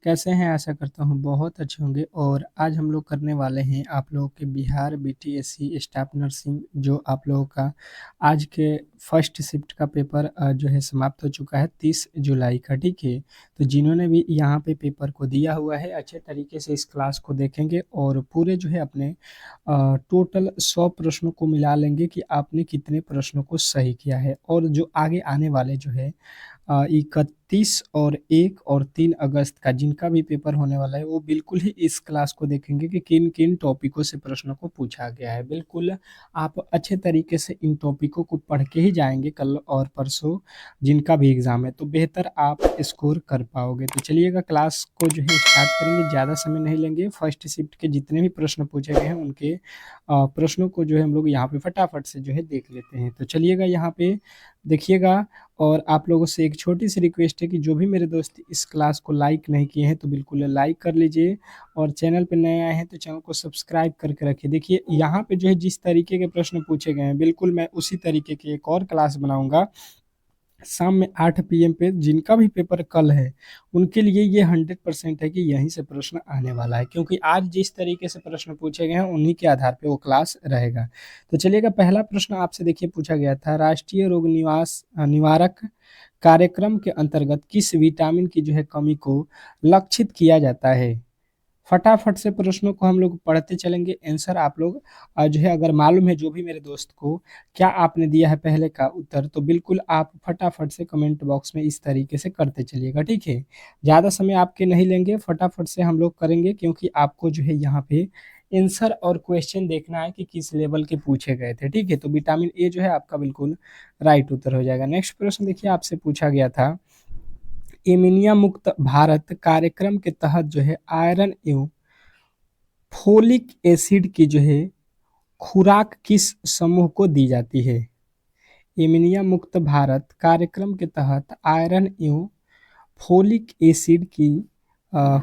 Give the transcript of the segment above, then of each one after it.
कैसे हैं? आशा करता हूँ बहुत अच्छे होंगे और आज हम लोग करने वाले हैं आप लोगों के बिहार बीटीएससी स्टाफ नर्सिंग जो आप लोगों का आज के फर्स्ट शिफ्ट का पेपर जो है समाप्त हो चुका है 30 जुलाई का, ठीक है। तो जिन्होंने भी यहाँ पे पेपर को दिया हुआ है अच्छे तरीके से इस क्लास को देखेंगे और पूरे जो है अपने टोटल 100 प्रश्नों को मिला लेंगे कि आपने कितने प्रश्नों को सही किया है और जो आगे आने वाले जो है 31 और 1 और 3 अगस्त का जिनका भी पेपर होने वाला है वो बिल्कुल ही इस क्लास को देखेंगे कि किन-किन टॉपिकों से प्रश्नों को पूछा गया है। बिल्कुल आप अच्छे तरीके से इन टॉपिकों को पढ़ के ही जाएँगे कल और परसों जिनका भी एग्ज़ाम है, तो बेहतर आप स्कोर कर पाओगे। तो चलिएगा क्लास को जो है स्टार्ट करेंगे, ज़्यादा समय नहीं लेंगे। फर्स्ट शिफ्ट के जितने भी प्रश्न पूछे गए हैं उनके प्रश्नों को जो है हम लोग यहाँ पे फटाफट से जो है देख लेते हैं। तो चलिएगा यहाँ पे देखिएगा और आप लोगों से एक छोटी-सी रिक्वेस्ट है कि जो भी मेरे दोस्त इस क्लास को लाइक नहीं किए हैं तो बिल्कुल लाइक कर लीजिए और चैनल पे नए आए हैं तो चैनल को सब्सक्राइब करके रखिए। देखिए यहाँ पे जो है जिस तरीके के प्रश्न पूछे गए हैं बिल्कुल मैं उसी तरीके की एक और क्लास बनाऊँगा शाम में 8 पीएम पे जिनका भी पेपर कल है, उनके लिए ये 100% है कि यहीं से प्रश्न आने वाला है क्योंकि आज जिस तरीके से प्रश्न पूछे गए हैं, उन्हीं के आधार पे वो क्लास रहेगा। तो चलिएगा पहला प्रश्न आपसे देखिए पूछा गया था राष्ट्रीय रोग निवारक कार्यक्रम के अंतर्गत किस विटामिन की जो है कमी को लक्षित किया जाता है? फटाफट से प्रश्नों को हम लोग पढ़ते चलेंगे, आंसर आप लोग जो है अगर मालूम है जो भी मेरे दोस्त को क्या आपने दिया है पहले का उत्तर तो बिल्कुल आप फटाफट से कमेंट बॉक्स में इस तरीके से करते चलिएगा, ठीक है। ज़्यादा समय आपके नहीं लेंगे, फटाफट से हम लोग करेंगे क्योंकि आपको जो है यहाँ पे आंसर और क्वेश्चन देखना है कि किस लेवल के पूछे गए थे, ठीक है। तो विटामिन ए जो है आपका बिल्कुल राइट उत्तर हो जाएगा। नेक्स्ट प्रश्न देखिए आपसे पूछा गया था एनीमिया मुक्त भारत कार्यक्रम के तहत जो है आयरन एवं फोलिक एसिड की जो है खुराक किस समूह को दी जाती है? एनीमिया मुक्त भारत कार्यक्रम के तहत आयरन एवं फोलिक एसिड की अ,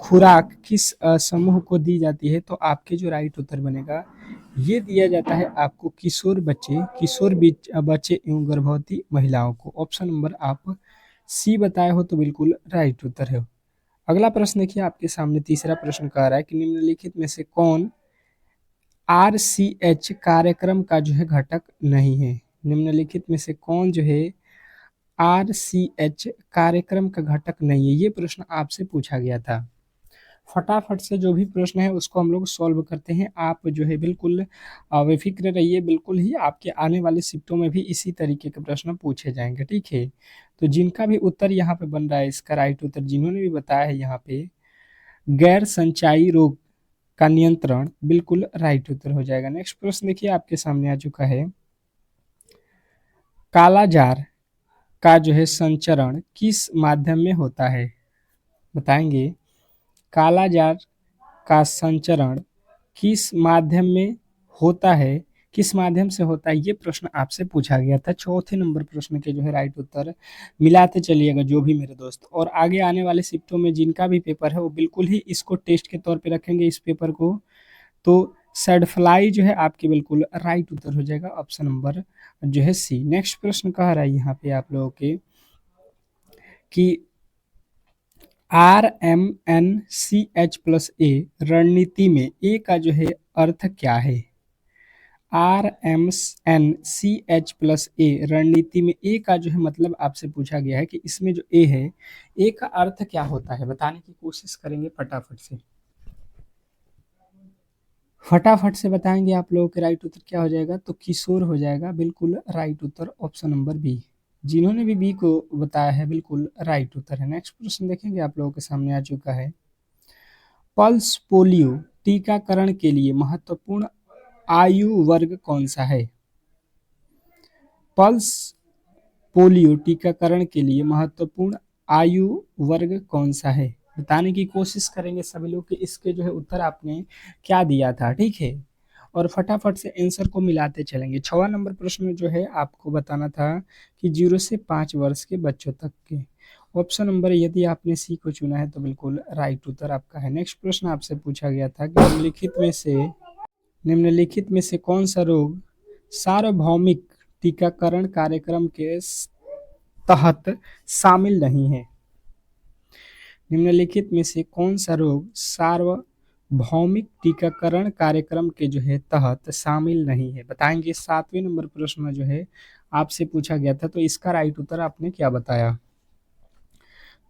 खुराक किस समूह को दी जाती है? तो आपके जो राइट उत्तर बनेगा ये दिया जाता है आपको किशोर बच्चे एवं गर्भवती महिलाओं को। ऑप्शन नंबर आप सी बताए हो तो बिल्कुल राइट उत्तर है। अगला प्रश्न देखिए आपके सामने तीसरा प्रश्न कह रहा है कि निम्नलिखित में से कौन आरसीएच कार्यक्रम का जो है घटक नहीं है? निम्नलिखित में से कौन जो है आरसीएच कार्यक्रम का घटक नहीं है? ये प्रश्न आपसे पूछा गया था। फटाफट से जो भी प्रश्न है उसको हम लोग सॉल्व करते हैं। आप जो है बिल्कुल बेफ़िक्र रहिए, बिल्कुल ही आपके आने वाली शिफ्टों में भी इसी तरीके के प्रश्न पूछे जाएँगे, ठीक है? तो जिनका भी उत्तर यहाँ पे बन रहा है इसका राइट उत्तर जिन्होंने भी बताया है यहाँ पे गैर संचायी रोग का नियंत्रण बिल्कुल राइट उत्तर हो जाएगा। नेक्स्ट प्रश्न देखिए आपके सामने आ चुका है कालाजार का जो है संचरण किस माध्यम में होता है? बताएंगे कालाजार का संचरण किस माध्यम में होता है, किस माध्यम से होता है? ये प्रश्न आपसे पूछा गया था। चौथे नंबर प्रश्न के जो है राइट उत्तर मिलाते चलिएगा जो भी मेरे दोस्त और आगे आने वाले शिफ्टों में जिनका भी पेपर है वो बिल्कुल ही इसको टेस्ट के तौर पे रखेंगे इस पेपर को। तो सैडफ्लाई जो है आपके बिल्कुल राइट उत्तर हो जाएगा ऑप्शन नंबर जो है सी। नेक्स्ट प्रश्न कह रहा है यहाँ पे आप लोगों के कि RMNCH+A रणनीति में ए का जो है अर्थ क्या है? RMNCH+A रणनीति में ए का जो है मतलब आपसे पूछा गया है कि इसमें जो ए है, ए का अर्थ क्या होता है? बताने की कोशिश करेंगे फटाफट से। फटाफट से बताएंगे आप लोगों के राइट उत्तर क्या हो जाएगा? तो किशोर हो जाएगा बिल्कुल राइट उत्तर ऑप्शन नंबर बी। जिन्होंने भी बी को बताया है बिल्कुल राइट उत्तर है। नेक्स्ट प्रश्न देखेंगे आप लोगों के सामने आ चुका है पल्स पोलियो टीकाकरण के लिए महत्वपूर्ण आयु वर्ग कौन सा है? पल्स पोलियो टीकाकरण के लिए महत्वपूर्ण आयु वर्ग कौन सा है? बताने की कोशिश करेंगे सभी लोग कि इसके जो है उत्तर आपने क्या दिया था, ठीक है। और फटाफट से आंसर को मिलाते चलेंगे। 6वां नंबर प्रश्न जो है आपको बताना था कि 0 से 5 वर्ष के बच्चों तक के। ऑप्शन नंबर यदि आपने सी को चुना है तो बिल्कुल राइट उत्तर आपका है। नेक्स्ट प्रश्न आपसे पूछा गया था कि निम्नलिखित में से कौन सा रोग सार्वभौमिक टीकाकरण कार्यक्रम के तहत शामिल नहीं है? निम्नलिखित में से कौन सा रोग सार्वभौमिक टीकाकरण कार्यक्रम के जो है तहत शामिल नहीं है? बताएंगे। 7वें नंबर प्रश्न जो है आपसे पूछा गया था, तो इसका राइट उत्तर आपने क्या बताया?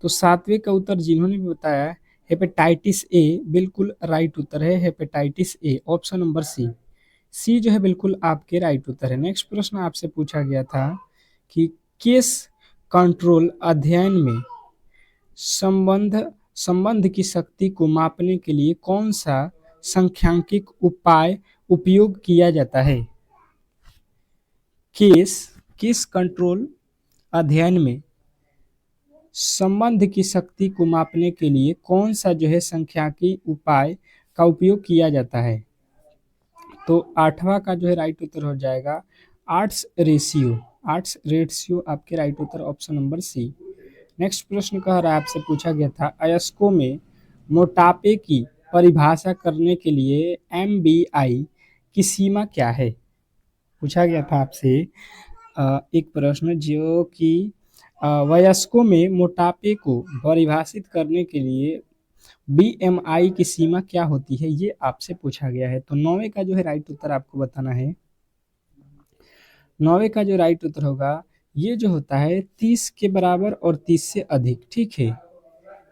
तो 7वें का उत्तर जिन्होंने भी बताया हेपेटाइटिस ए, बिल्कुल राइट उत्तर है hepatitis A, option number C. C जो है बिल्कुल आपके राइट उत्तर है। नेक्स्ट प्रश्न आपसे पूछा गया था कि केस कंट्रोल अध्ययन में संबंध संबंध की शक्ति को मापने के लिए कौन सा सांख्यिकीय उपाय उपयोग किया जाता है? केस कंट्रोल अध्ययन में संबंध की शक्ति को मापने के लिए कौन सा जो है सांख्यिकीय उपाय का उपयोग किया जाता है? तो 8वां का जो है राइट उत्तर हो जाएगा आर्ट्स रेशियो। आर्ट्स रेशियो आपके राइट उत्तर, ऑप्शन नंबर सी। नेक्स्ट प्रश्न कह रहा है, आपसे पूछा गया था अयस्कों में मोटापे की परिभाषा करने के लिए MBI की सीमा क्या है? पूछा गया था आपसे एक प्रश्न जो कि वयस्कों में मोटापे को परिभाषित करने के लिए BMI की सीमा क्या होती है, ये आपसे पूछा गया है। तो 9वें का जो है राइट उत्तर आपको बताना है। 9वें का जो राइट उत्तर होगा ये जो होता है 30 के बराबर और 30 से अधिक, ठीक है।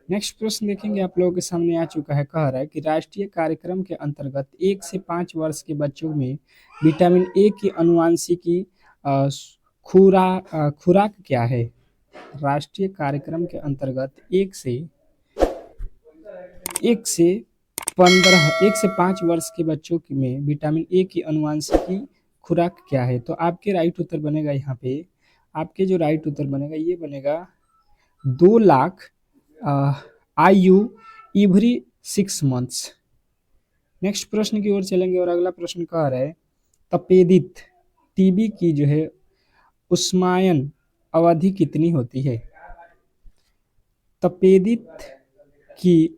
नेक्स्ट प्रश्न देखेंगे, आप लोगों के सामने आ चुका है। कह रहा है कि राष्ट्रीय कार्यक्रम के अंतर्गत 1 से 5 वर्ष के बच्चों में विटामिन ए की अनुवांशिकी खुराक क्या है? राष्ट्रीय कार्यक्रम के अंतर्गत 1 से 5 वर्ष के बच्चों में विटामिन ए की अनुवांशिकी खुराक क्या है? तो आपके राइट उत्तर बनेगा यहाँ पे, आपके जो राइट उत्तर बनेगा ये बनेगा 2 lakh IU every 6 months. Next प्रश्न की ओर चलेंगे और अगला प्रश्न कह रहा है तपेदित टीबी की जो है उष्मायन अवधि कितनी होती है? तपेदित की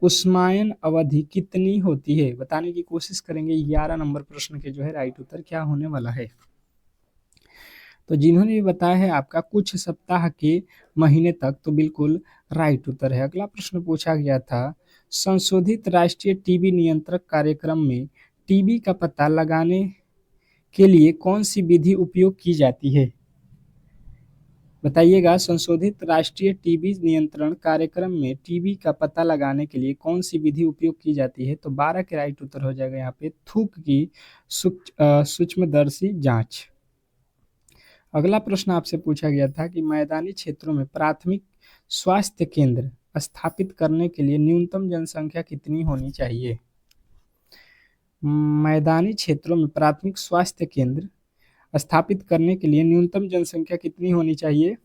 उष्मायन अवधि कितनी होती है, बताने की कोशिश करेंगे। 11 नंबर प्रश्न के जो है राइट उत्तर क्या होने वाला है? तो जिन्होंने भी बताया है आपका कुछ सप्ताह के महीने तक, तो बिल्कुल राइट उत्तर है। अगला प्रश्न पूछा गया था संशोधित राष्ट्रीय टीबी नियंत्रक कार्यक्रम में टीबी का पता लगाने के लिए कौन सी विधि उपयोग की जाती है? बताइएगा। संशोधित राष्ट्रीय टीबी नियंत्रण कार्यक्रम में टीबी का पता लगाने के लिए कौन सी विधि उपयोग की जाती है? तो 12 के राइट उत्तर हो जाएगा यहाँ पे थूक की सूक्ष्मदर्शी जांच। अगला प्रश्न आपसे पूछा गया था कि मैदानी क्षेत्रों में प्राथमिक स्वास्थ्य केंद्र स्थापित करने के लिए न्यूनतम जनसंख्या कितनी होनी चाहिए? मैदानी क्षेत्रों में प्राथमिक स्वास्थ्य केंद्र स्थापित करने के लिए न्यूनतम जनसंख्या कितनी होनी चाहिए?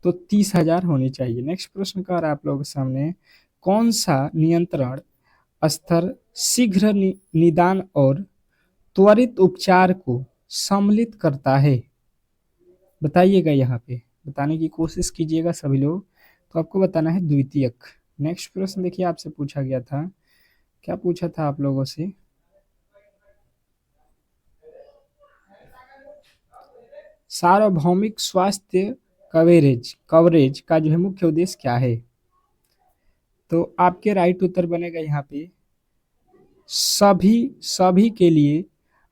तो 30,000 होनी चाहिए। नेक्स्ट प्रश्न कह रहा है आप लोगों के सामने कौन सा नियंत्रण स्तर शीघ्र निदान और त्वरित उपचार को सम्मिलित करता है? बताइएगा, यहाँ पे बताने की कोशिश कीजिएगा सभी लोग। तो आपको बताना है द्वितीयक। नेक्स्ट प्रश्न देखिए, आपसे पूछा गया था, क्या पूछा था आप लोगों से? सार्वभौमिक स्वास्थ्य कवरेज का जो है मुख्य उद्देश्य क्या है? तो आपके राइट उत्तर बनेगा यहाँ पे सभी के लिए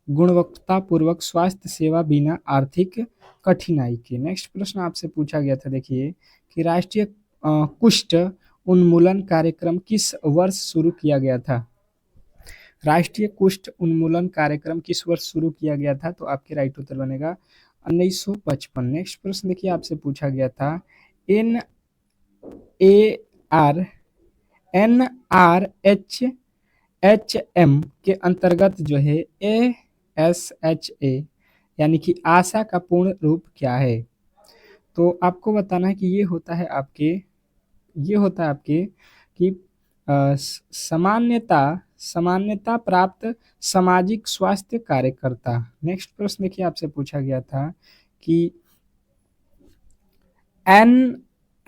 गुणवत्तापूर्वक स्वास्थ्य सेवा बिना आर्थिक कठिनाई के। नेक्स्ट प्रश्न आपसे पूछा गया था, देखिए कि राष्ट्रीय कुष्ठ उन्मूलन कार्यक्रम किस वर्ष शुरू किया गया था? राष्ट्रीय कुष्ठ उन्मूलन कार्यक्रम किस वर्ष शुरू किया गया था? तो आपके राइट उत्तर बनेगा 1955। नेक्स्ट प्रश्न देखिए, आपसे पूछा गया था NRHM के अंतर्गत जो है ASHA यानी कि आशा का पूर्ण रूप क्या है? तो आपको बताना है कि ये होता है आपके कि सामान्यता प्राप्त सामाजिक स्वास्थ्य कार्यकर्ता। नेक्स्ट प्रश्न देखिए, आपसे पूछा गया था कि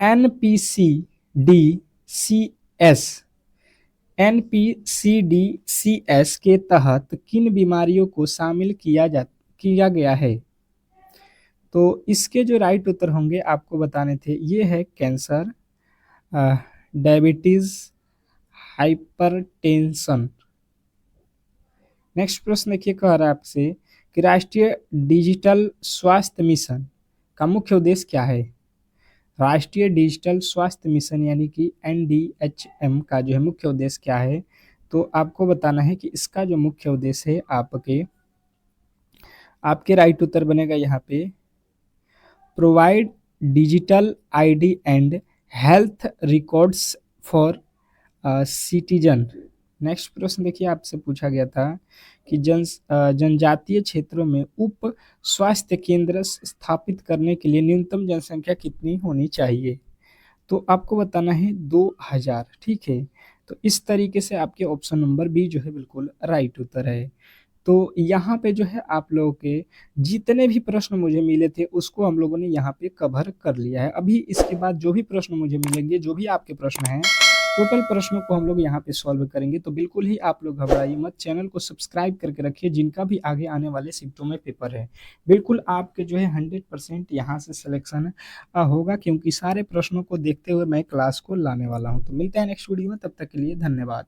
NPCDCS के तहत किन बीमारियों को शामिल किया गया है? तो इसके जो राइट उत्तर होंगे आपको बताने थे, ये है कैंसर, डायबिटीज, हाइपरटेंशन। नेक्स्ट प्रश्न देखिए, कह रहा है आपसे कि राष्ट्रीय डिजिटल स्वास्थ्य मिशन का मुख्य उद्देश्य क्या है। राष्ट्रीय डिजिटल स्वास्थ्य मिशन यानी कि NDHM का जो है मुख्य उद्देश्य क्या है, तो आपको बताना है कि इसका जो मुख्य उद्देश्य है, आपके राइट उत्तर बनेगा यहाँ पे provide digital ID and health records for citizen. Next प्रश्न देखिए, आपसे पूछा गया था कि जनजातीय क्षेत्रों में उप स्वास्थ्य केंद्र स्थापित करने के लिए न्यूनतम जनसंख्या कितनी होनी चाहिए, तो आपको बताना है 2000। ठीक है, तो इस तरीके से आपके ऑप्शन नंबर बी जो है बिल्कुल राइट उत्तर है। तो यहाँ पे जो है आप लोगों के जितने भी प्रश्न मुझे मिले थे उसको हम लोगों ने यहाँ पे कवर कर लिया है। अभी इसके बाद जो भी प्रश्न मुझे मिलेंगे, जो भी आपके प्रश्न हैं, टोटल प्रश्नों को हम लोग यहाँ पे सॉल्व करेंगे। तो बिल्कुल ही आप लोग घबराइए मत, चैनल को सब्सक्राइब करके रखिए, जिनका भी आगे आने वाले शिफ्टों में पेपर है बिल्कुल आपके जो है 100% यहाँ से सिलेक्शन होगा, क्योंकि सारे प्रश्नों को देखते हुए मैं क्लास को लाने वाला हूँ। तो मिलते हैं नेक्स्ट वीडियो में, तब तक के लिए धन्यवाद।